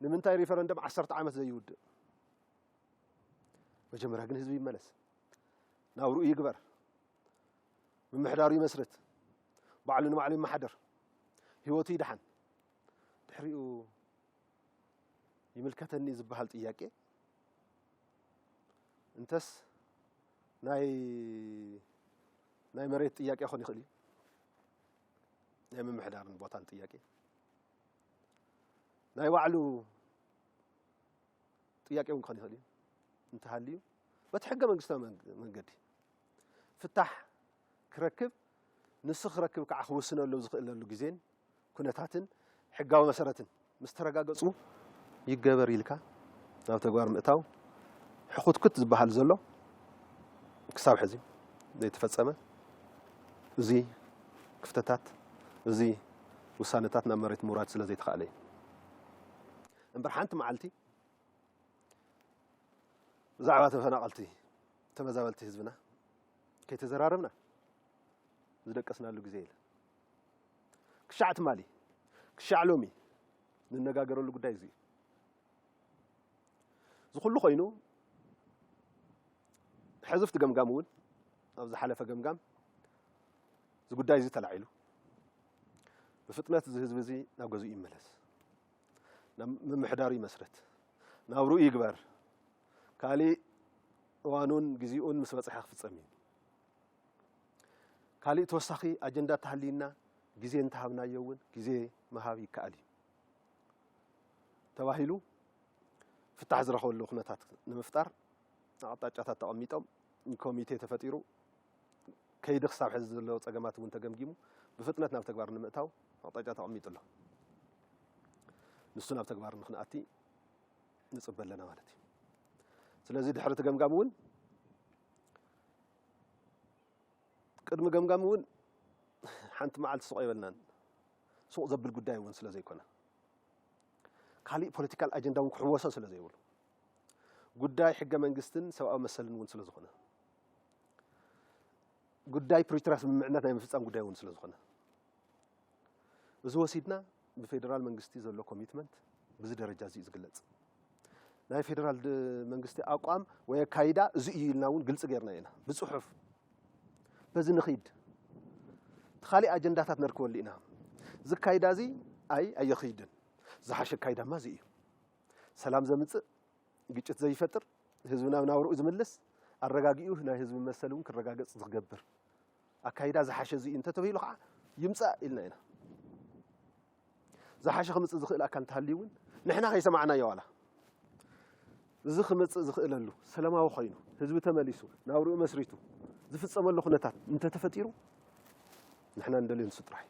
ንምንታይ ሪፈረንደም 10 ዓመት ዘይውድእ መጀመርያ ግን ህዝቢ ይመለስ ናብሩ ይግበር ምምሕዳሩ ይመስረት ባዕሉ ንባዕሉ ይመሓደር ህይወቱ ይድሓን ድሕሪኡ ይምልከተኒ ዝበሃል ጥያቄ እንተስ ናይ መሬት ጥያቄ ኾን ይኽእል እዩ ናይ ምምሕዳርን ቦታን ጥያቄ ናይ ባዕሉ ጥያቄ እውን ክኾን ይኽእል እዩ እንተሃልዩ በቲ ሕገ መንግስታዊ መንገዲ ፍታሕ ክረክብ ንሱ ክረክብ ከዓ ክውስነሉ ዝኽእለሉ ግዜን ኩነታትን ሕጋዊ መሰረትን ምስ ተረጋገጹ ይገበር ኢልካ ናብ ተግባር ምእታው ሕኹትኩት ዝበሃል ዘሎ ክሳብ ሕዚ ዘይተፈጸመ እዚ ክፍተታት እዚ ውሳነታት ናብ መሬት ምውራድ ስለ ዘይተኻእለ እዩ እምበር ሓንቲ መዓልቲ ብዛዕባ ተፈናቐልቲ ተመዛበልቲ ህዝብና ከይተዘራረብና ዝደቀስናሉ ግዜ የለ ክሻዕ ትማሊ ክሻዕ ሎሚ ንነጋገረሉ ጉዳይ እዚ ዝኹሉ ኮይኑ ሕዝፍቲ ገምጋም እውን ኣብ ዝሓለፈ ገምጋም እዚ ጉዳይ እዚ ተላዒሉ ብፍጥነት እዚ ህዝቢ እዚ ናብ ገዝኡ ይመለስ ናብ ምምሕዳሩ ይመስረት ናብሩ ይግበር ካሊእ እዋኑን ግዚኡን ምስ በፅሐ ክፍፀም እዩ ካሊእ ተወሳኺ ኣጀንዳ ተሃልይና ግዜ እንተሃብናዮ እውን ግዜ ምሃብ ይከኣል እዩ ተባሂሉ ፍታሕ ዝረኸበሉ ኩነታት ንምፍጣር ኣቅጣጫታት ተቐሚጦም ኮሚቴ ተፈጢሩ ከይዲ ክሳብ ሕዚ ዘለዎ ፀገማት እውን ተገምጊሙ ብፍጥነት ናብ ተግባር ንምእታው ኣቅጣጫ ተቐሚጡ ኣሎ ንሱ ናብ ተግባር ንኽንኣቲ ንፅበ ኣለና ማለት እዩ ስለዚ ድሕሪ እቲ ገምጋም እውን ቅድሚ ገምጋም እውን ሓንቲ መዓልቲ ሱቕ ይበልናን ሱቕ ዘብል ጉዳይ እውን ስለ ዘይኮነ ካሊእ ፖለቲካል ኣጀንዳ እውን ክሕወሶ ስለ ዘይብሉ ጉዳይ ሕገ መንግስትን ሰብኣዊ መሰልን እውን ስለ ዝኾነ ጉዳይ ፕሪቶሪያ ስምምዕነት ናይ ምፍፃም ጉዳይ እውን ስለ ዝኾነ እዚ ወሲድና ብፌደራል መንግስቲ ዘሎ ኮሚትመንት ብዚ ደረጃ እዚ ዝግለጽ ናይ ፌደራል መንግስቲ ኣቋም ወይ ኣካይዳ እዚ እዩ ኢልና እውን ግልጽ ጌርና ኢና ብጽሑፍ በዚ ንኺድ ካሊእ ኣጀንዳታት ነርክበሉ ኢና ዝካይዳ እዚ ኣይኽይድን ዝሓሸ ካይዳማ እዚ እዩ ሰላም ዘምጽእ ግጭት ዘይፈጥር ህዝብና ናብርኡ ዝምልስ ኣረጋጊኡ ናይ ህዝቢ መሰል እውን ክረጋገጽ ዝገብር ኣካይዳ ዝሓሸ እዚ እዩ እንተተባሂሉ ከዓ ይምጻእ ኢልና ኢና ዝሓሸ ክምጽእ ዝኽእል ኣካል እንተሃልዩ እውን ንሕና ከይሰማዕናዮ ዋላ እዚ ክምጽእ ዝኽእለሉ ሰላማዊ ኮይኑ ህዝቢ ተመሊሱ ናብርኡ መስሪቱ ዝፍጸመሉ ኩነታት እንተተፈጢሩ ንሕና እንደልዩ ንሱ ጥራሕ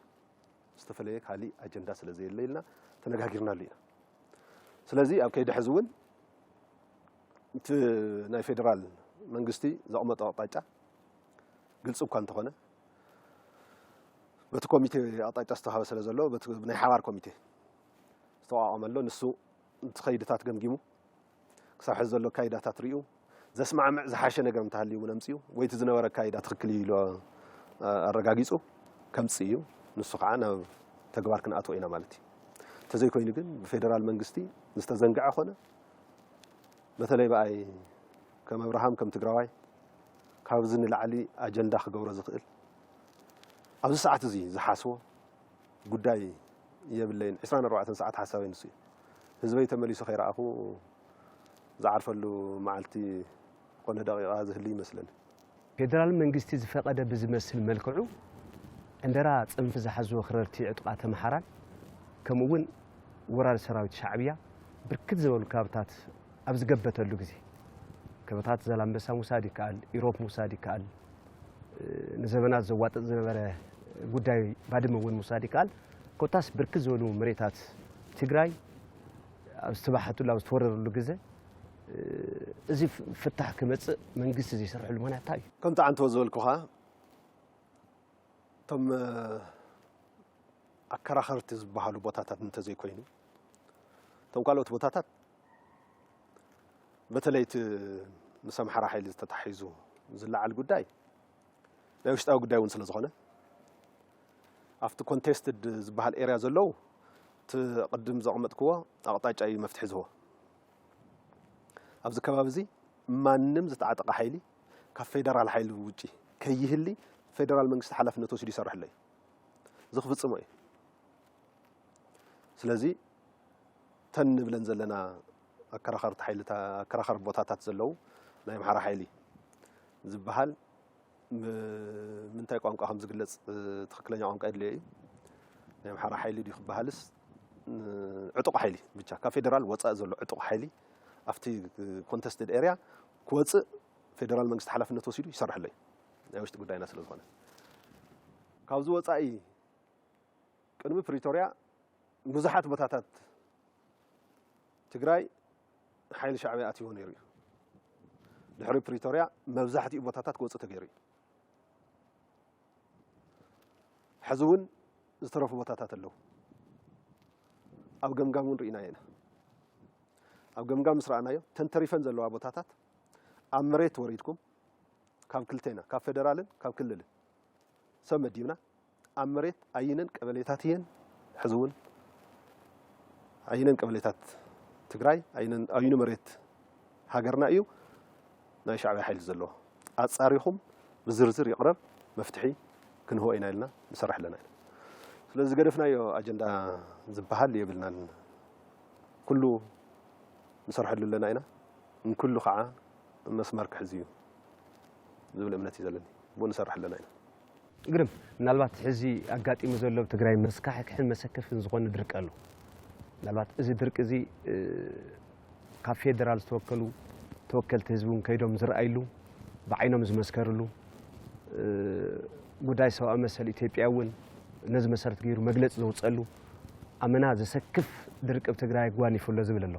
ዝተፈለየ ካሊእ ኣጀንዳ ስለ ዘየለ ኢልና ተነጋጊርናሉ ኢና ስለዚ ኣብ ከይዲ ሕዚ እውን እቲ ናይ ፌደራል መንግስቲ ዘቕመጦ ኣቕጣጫ ግልጽ እኳ እንተኾነ በቲ ኮሚቴ ኣቕጣጫ ዝተዋሃበ ስለ ዘሎ ናይ ሓባር ኮሚቴ ዝተቋቋመሎ ንሱ እቲ ከይድታት ገምጊሙ ክሳብ ሕዚ ዘሎ ካይዳታት ርኢዩ ዘስማዕምዕ ዝሓሸ ነገር እንተሃልዩ እውን ኣምፅኡ ወይቲ ዝነበረ ካይዳ ትኽክል ኢሉ ኣረጋጊፁ ከምፅእ እዩ ንሱ ከዓ ናብ ተግባር ክንኣትዎ ኢና ማለት እዩ እንተዘይኮይኑ ግን ብፌደራል መንግስቲ ዝተዘንግዐ ኮነ በተለይ በኣይ ከም ኣብርሃም ከም ትግራዋይ ካብዚ ንላዕሊ ኣጀንዳ ክገብሮ ዝኽእል ኣብዚ ሰዓት እዚ ዝሓስቦ ጉዳይ የብለይን 24 ሰዓት ሓሳበይ ንሱ እዩ ህዝበይ ተመሊሱ ከይረኣኹ ዝዓርፈሉ መዓልቲ ኮነ ደቂቓ ዝህሊ ይመስለኒ ፌደራል መንግስቲ ዝፈቐደ ብዝመስል መልክዑ እንደራ ጽንፊ ዝሓዝዎ ክረርቲ ዕጡቓት ተምሓራን ከምኡውን ወራሪ ሰራዊት ሻዕብያ ብርክት ዝበሉ ካብታት ኣብ ዝገበተሉ ግዜ ከበታት ዘላንበሳ ሙሳድ ይከኣል ኢሮፕ ሙሳድ ይከኣል ንዘበናት ዘዋጥጥ ዝነበረ ጉዳይ ባድመ እውን ሙሳድ ይከኣል ኮታስ ብርክት ዝበሉ መሬታት ትግራይ ኣብ ዝተባሓቱሉ ኣብ ዝተወረረሉ ግዜ እዚ ፍታሕ ክመጽእ መንግስቲ ዘይሰርሐሉ ምክንያት እዩ ከምቲ ዓንተወ ዝበልኩኻ እቶም ኣከራኸርቲ ዝበሃሉ ቦታታት እንተዘይኮይኑ እቶም ካልኦት ቦታታት በተለይ እቲ ምስ ኣምሓራ ሓይሊ ዝተታሒዙ ዝለዓል ጉዳይ ናይ ውሽጣዊ ጉዳይ እውን ስለ ዝኾነ ኣብቲ ኮንቴስትድ ዝበሃል ኤርያ ዘለው እቲ ቅድም ዘቕመጥክዎ ኣቕጣጫ እዩ መፍትሒ ዝህቦ ኣብዚ ከባቢ እዚ ማንም ዝተዓጠቐ ሓይሊ ካብ ፌደራል ሓይሊ ውጪ ከይህሊ ፌደራል መንግስቲ ሓላፍነት ወሲዱ ይሰርሕ ኣሎ እዚ ክፍፅሞ እዩ ስለዚ ተን ንብለን ዘለና ኣከራኸርቲ ሓይልታት ኣከራኸርቲ ቦታታት ዘለው ናይ ኣምሓራ ሓይሊ ዝበሃል ምንታይ ቋንቋ ከም ዝግለጽ ትክክለኛ ቋንቋ የድልዮ እዩ ናይ ኣምሓራ ሓይሊ ድዩ ክበሃልስ ዕጡቕ ሓይሊ ብቻ ካብ ፌደራል ወፃእ ዘሎ ዕጡቕ ሓይሊ ኣብቲ ኮንቴስትድ ኤርያ ክወፅእ ፌደራል መንግስቲ ሓላፍነት ወሲዱ ይሰርሕ ኣሎ ናይ ውሽጢ ጉዳይና ስለ ዝኾነ ካብዚ ወፃኢ ቅድሚ ፕሪቶሪያ ብዙሓት ቦታታት ትግራይ ሓይሊ ሻዕብያ ኣትይዎ ነይሩ እዩ ድሕሪ ፕሪቶሪያ መብዛሕትኡ ቦታታት ክወፅእ ተገይሩ እዩ ሕዚ እውን ዝተረፉ ቦታታት ኣለዉ ኣብ ገምጋም እውን ርኢና ኢና ኣብ ገምጋም ምስ ረኣናዮ ተንተሪፈን ዘለዋ ቦታታት ኣብ መሬት ወሪድኩም ካብ ክልቴና ካብ ፌደራልን ካብ ክልልን ሰብ መዲብና ኣብ መሬት ኣይነን ቀበሌታት እየን ሕዚ እውን ኣይነን ቀበሌታት ትግራይ ኣይኑ መሬት ሃገርና እዩ ናይ ሻዕብያ ሓይሊ ዘለዎ ኣጻሪኹም ብዝርዝር ይቕረብ መፍትሒ ክንህቦ ኢና ኢልና ንሰርሕ ኣለና ኢና ስለዚ ገደፍናዮ ኣጀንዳ ዝበሃል የብልናን ኩሉ ንሰርሐሉ ኣለና ኢና ንኩሉ ከዓ መስመር ክሕዝ እዩ ዝብል እምነት እዩ ዘለኒ ብኡ ንሰርሕ ኣለና ኢና ግርም ምናልባት ሕዚ ኣጋጢሙ ዘሎ ትግራይ መስካሕክሕን መሰከፍን ዝኾነ ድርቂ ኣሎ ምናልባት እዚ ድርቂ እዚ ካብ ፌደራል ዝተወከሉ ተወከልቲ ህዝቡን ከይዶም ዝረአይሉ بعينهم زمسكرلو ጉዳይ ሰብአዊ መሰል ኢትዮጵያውን ነዝ መሰረት ገይሩ መግለጽ ዘውጸሉ አመና ዘሰክፍ ድርቅ በትግራይ ጓን ይፈሎ ዝብለሎ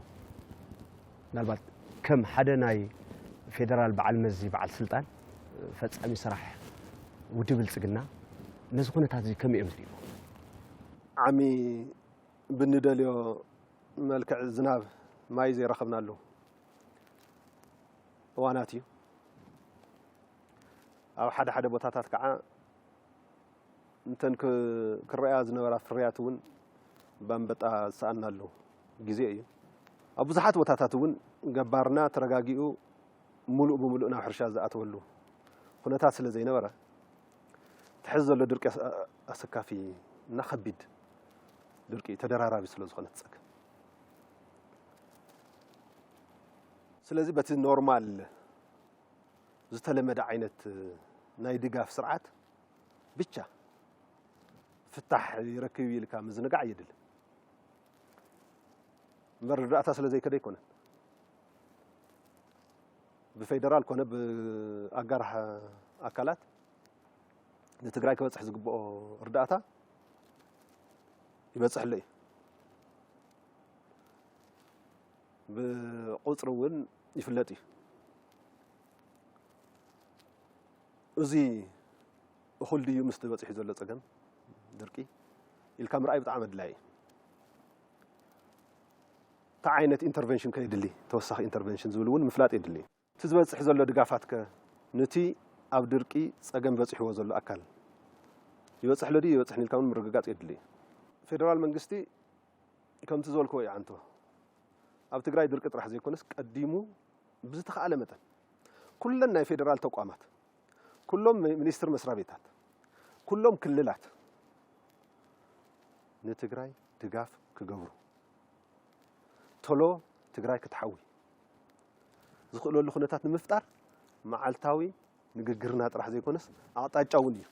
ምናልባት ከም ሓደ ናይ ፌደራል በዓል መዚ በዓል ስልጣን ፈጻሚ ስራሕ ውድብ ብልጽግና ነዝ ኩነታት እዚ ከም እዮም ዝሪኡ ዓሚ ብንደልዮ መልክዕ ዝናብ ማይ ዘይረኸብናሉ እዋናት እዩ أو حدا بوتاتات كعا انتن كرأي زنبرا فريات ون بامبطا سألنا له جزئي أبو زحات بوتاتات ون جبارنا ترجاجيو ملؤ بملؤنا حرشة زقات ولو هنا تاسل زي نبرا تحز له درك أسكافي نخبيد دركي تدرارا بسلوز خنت سك سلازي بس نورمال زتلمد عينت ناي دقاف سرعات بيتشا فتح يركبي لك مزنقع يدل مر رأت أصل زي كده يكون بفيدرال كونه بأجرح أكلات نتقرأ كبس حزق بقى رداءتها يبصح لي بقصر ون يفلتي أزي أخل ديو مستبصح يزول لصقم دركي الكاميرا أي بتعمد لاي تعينت انترفنشن كيدلي توسخ انترفنشن زولون مفلات يدلي تزبصح يزول دغافاتك نتي أب دركي صقم بصح يوزول أكل يبصح لدي يبصح نلكم مرغغاص يدلي فيدرال منغستي كم تزول كوي عنتو أب تግራይ ድርቅ ጥራሕ ዘይኮነስ ቀዲሙ ብዝተኻለ መጠን ኩለና የፌደራል ተቋማት كلهم منيستر مسرا بيتات كلهم كللات نتقراي دقاف كقبرو تولو تقراي كتحوي زخلو اللي خنتات نمفتار معالتاوي نقرقرنا راح زي كونس اعطاجاوني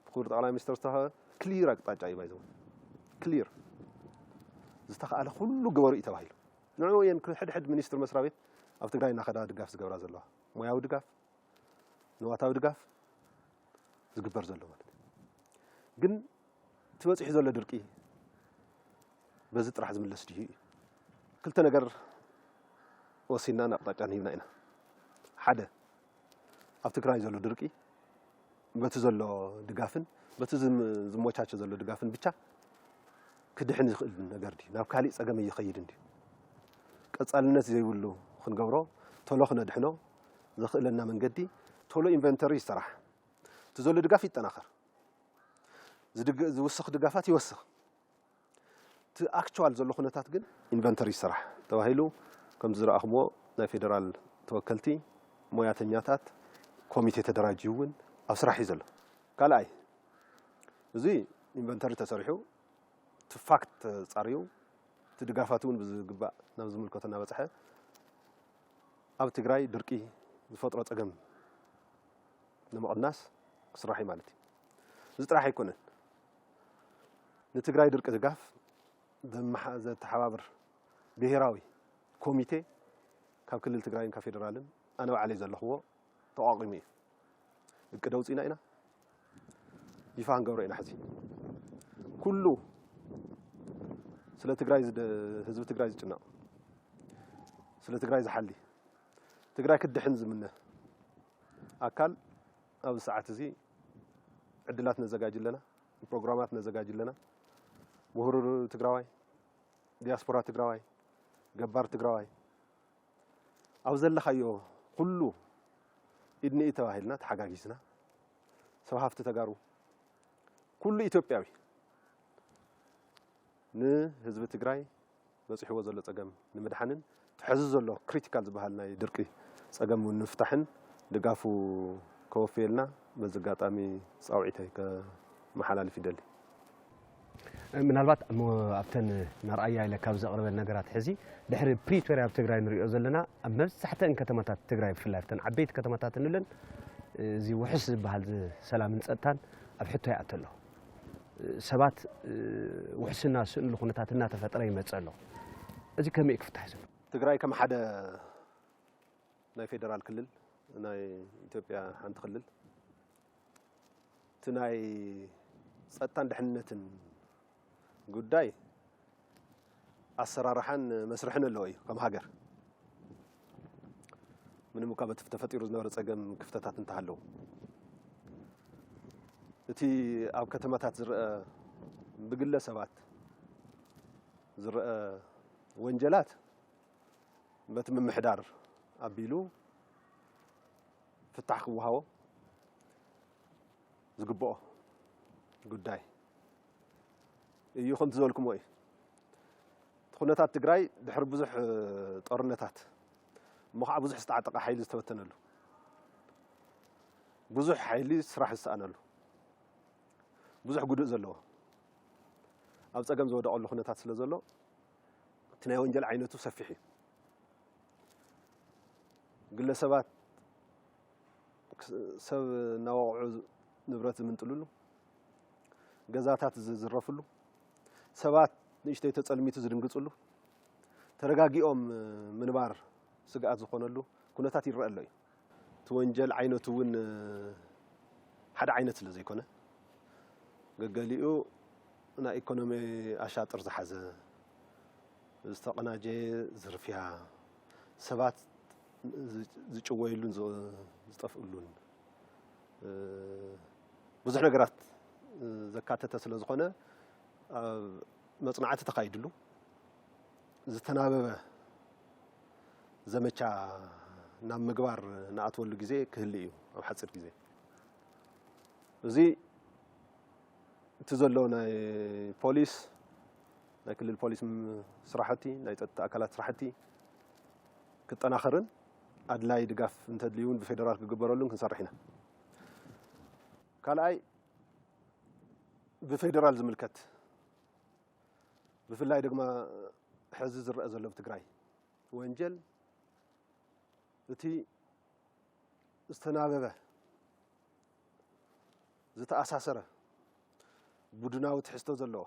بخور طالع مستر استها كلير اقطاجاي بايزو كلير زتخاله كله قبرو يتبايل نعو ين حد منيستر مسرا بيت اب تقراي ناخذ دقاف زغبرا زلوا موياو دقاف نواتاو دقاف زغبر زلو ማለት ግን ትበጽሕ ዘሎ ድርቂ በዚ ጥራሕ ዝምለስ ዲዩ ክልተ ነገር ወሲና ናቅጣጫ ንሂብና ኢና ሓደ ኣብ ትግራይ ዘሎ ድርቂ በቲ ዘሎ ድጋፍን በቲ ዝሞቻቸ ዘሎ ድጋፍን ብቻ ክድሕን ዝኽእል ነገር ዲ ናብ ካሊእ ጸገም ይኸይድ እንዲ ቀጻልነት ዘይብሉ ክንገብሮ ቶሎ ክነድሕኖ ዝኽእለና መንገዲ ቶሎ ኢንቨንተሪ ይስራሕ تزول دقاف يتناخر زوسخ دقافات يوسخ تأكتوال زلو خناتات جن إنفنتري صراحة توهيلو كم زرع أخمو نا فيدرال توكلتي مويات النياتات كوميتي تدراجيون أسرح يزلو قال أي زي إنفنتري تسرحو تفاكت صاريو تدقافاتون بزقباء نبز ملكوتنا بصحة أب تقراي دركي بفترة أقم نمو الناس صراحي مالتي زت راح يكون نتقراي درك دقاف ذا تحابر بهراوي كوميتي كاب كل التقراين كفيدرالن انا وعلي زله هو تواقمي القدوصينا انا يفان غورينا حزي كله سلا تقراي حزب تقراي زچنا سلا تقراي زحلي تقراي كدحن زمنه اكل أو ساعات زي عدلات نزجاج لنا برنامجات نزجاج لنا مهور تقراوي دياسبورا تقراوي جبار تقراوي أو زل خيو كله إدني إتواهلنا تحقاقيسنا سوحفت تجارو كل إثيوبياوي حزب تقراي بس يحوز زل تجمع نمدحنن تحزز زلوا كريتيكال زبالنا يدركي تجمع ونفتحن دقافو كوفيلنا بزقاطامي صاوعيته كمحلال في دلي ምናልባት ኣብተን ናርአያ ኢለ ካብ ዘቕርበ ነገራት ሕዚ ድሕሪ ፕሪቶሪያ ኣብ ትግራይ ንሪኦ ዘለና ኣብ መብዛሕትአን ከተማታት ትግራይ ብፍላይ ኣብተን ዓበይቲ ከተማታት እንብለን እዚ ውሕስ ዝበሃል ሰላምን ፀጥታን ኣብ ሕቶ ይኣቱ ኣሎ ሰባት ውሕስና ስእንሉ ኩነታት እናተፈጠረ ይመፅእ ኣሎ እዚ ከመይ ክፍታሕ ዘሎ ትግራይ ከም ሓደ ናይ ፌደራል ክልል ናይ ኢትዮጵያ ሓንቲ ክልል ትናይ ጸጥታን ድሕነትን ጉዳይ ኣሰራርሓን መስርሕን ኣለዎ እዩ ከም ሃገር ምንም እኳ ተፈጢሩ ዝነበረ ጸገም ክፍተታት እንተሃለዉ እቲ ኣብ ከተማታት ዝርአ ብግለሰባት ዝርአ ወንጀላት በቲ ምምሕዳር ኣቢሉ ፍታሕ ክወሃቦ ዝግብኦ ጉዳይ እዩ ከምቲ ዝበልኩሞ እዩ ኩነታት ትግራይ ድሕሪ ብዙሕ ጦርነታት እሞ ከዓ ብዙሕ ዝተዓጠቐ ሓይሊ ዝተበተነሉ ብዙሕ ሓይሊ ስራሕ ዝሰኣነሉ ብዙሕ ጉዱእ ዘለዎ ኣብ ጸገም ዝወደቐሉ ኩነታት ስለ ዘሎ እቲ ናይ ወንጀል ዓይነቱ ሰፊሕ እዩ ግለሰባት ሰብ እናወቕዑ ንብረት ዝምንጥልሉ ገዛታት ዝዝረፍሉ ሰባት ንእሽተይ ተጸልሚቱ ዝድንግጹሉ ተረጋጊኦም ምንባር ስግኣት ዝኾነሉ ኩነታት ይረአ ኣሎ እዩ እቲ ወንጀል ዓይነቱ እውን ሓደ ዓይነት ስለ ዘይኮነ ገገሊኡ ናይ ኢኮኖሚ ኣሻጥር ዝሓዘ ዝተቐናጀየ ዝርፍያ ሰባት ዝጭወይሉን ዝጠፍኡሉን ብዙሕ ነገራት ዘካተተ ስለ ዝኾነ መጽናዕቲ ተኻይድሉ ዝተናበበ ዘመቻ ናብ ምግባር ንኣትወሉ ግዜ ክህሊ እዩ ኣብ ሓፂር ግዜ እዚ እቲ ዘሎ ናይ ፖሊስ ናይ ክልል ፖሊስ ስራሕቲ ናይ ጸጥታ ኣካላት ስራሕቲ ክጠናኸርን ኣድላይ ድጋፍ እንተድልዩን ብፌደራል ክግበረሉን ክንሰርሕ ኢና ካልኣይ ብፌደራል ዝምልከት ብፍላይ ድማ ሕዚ ዝረአ ዘሎ ብትግራይ ወንጀል እቲ ዝተናበበ ዝተኣሳሰረ ቡድናዊ ትሕዝቶ ዘለዎ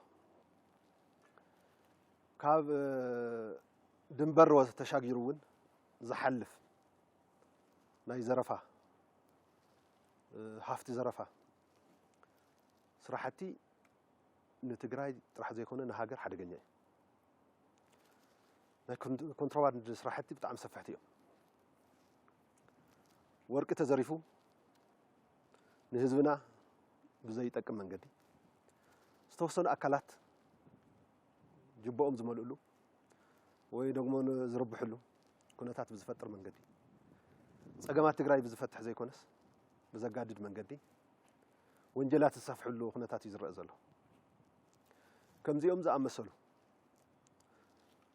ካብ ድንበር ተሻጊሩ እውን ዝሓልፍ ናይ ዘረፋ ሃፍቲ ዘረፋ ስራሕቲ ንትግራይ ጥራሕ ዘይኮነ ንሃገር ሓደገኛ እዩ ናይ ኮንትሮባንድ ስራሕቲ ብጣዕሚ ሰፊሕቲ እዮም ወርቂ ተዘሪፉ ንህዝብና ብዘይጠቅም መንገዲ ዝተወሰኑ ኣካላት ጅቦኦም ዝመልእሉ ወይ ደግሞ ዝርብሕሉ ኩነታት ብዝፈጥር መንገዲ ጸገማት ትግራይ ብዝፈትሕ ዘይኮነስ ብዘጋድድ መንገዲ ወንጀላት ዝሰፍሕሉ ኩነታት እዩ ዝረአ ዘሎ ከምዚኦም ዝኣመሰሉ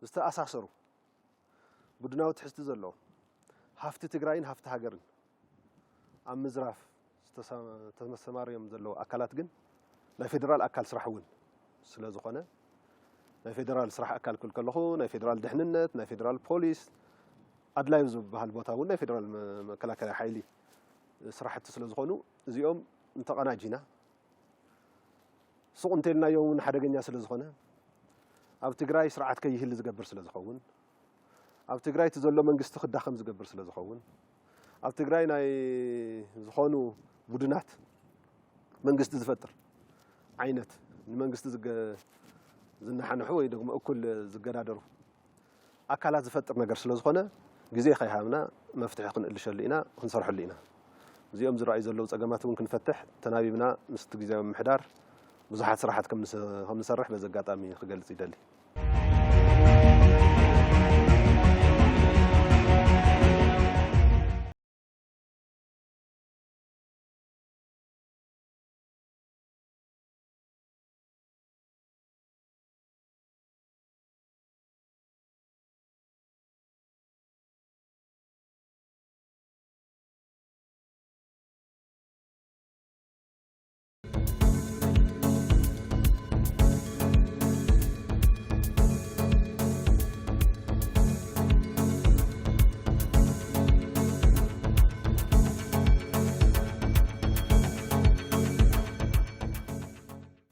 ዝተኣሳሰሩ ቡድናዊ ትሕዝቲ ዘለዎ ሃፍቲ ትግራይን ሃፍቲ ሃገርን ኣብ ምዝራፍ ተሰማርዮም ዘለዎ ኣካላት ግን ናይ ፌደራል ኣካል ስራሕ እውን ስለ ዝኾነ ናይ ፌደራል ስራሕ ኣካል ክብል ከለኹ ናይ ፌደራል ድሕንነት ናይ ፌደራል ፖሊስ ኣድላይ ዝበሃል ቦታ እውን ናይ ፌደራል መከላከያ ሓይሊ ስራሕቲ ስለ ዝኾኑ እዚኦም እንተቐናጂና ሱቕ እንተልናዮም እውን ሓደገኛ ስለ ዝኾነ ኣብ ትግራይ ስርዓት ከይህሊ ዝገብር ስለ ዝኸውን ኣብ ትግራይ እቲ ዘሎ መንግስቲ ክዳኸም ዝገብር ስለ ዝኸውን ኣብ ትግራይ ናይ ዝኾኑ ቡድናት መንግስቲ ዝፈጥር ዓይነት ንመንግስቲ ዝናሓንሑ ወይ ደግሞ እኩል ዝገዳደሩ ኣካላት ዝፈጥር ነገር ስለ ዝኾነ ግዜ ከይሃብና መፍትሒ ክንእልሸሉ ኢና ክንሰርሐሉ ኢና እዚኦም ዝረኣዩ ዘለዉ ጸገማት እውን ክንፈትሕ ተናቢብና ምስቲ ግዜያዊ ምምሕዳር ብዙሓት ስራሓት ከም ንሰርሕ በዚ ኣጋጣሚ ክገልጽ ይደሊ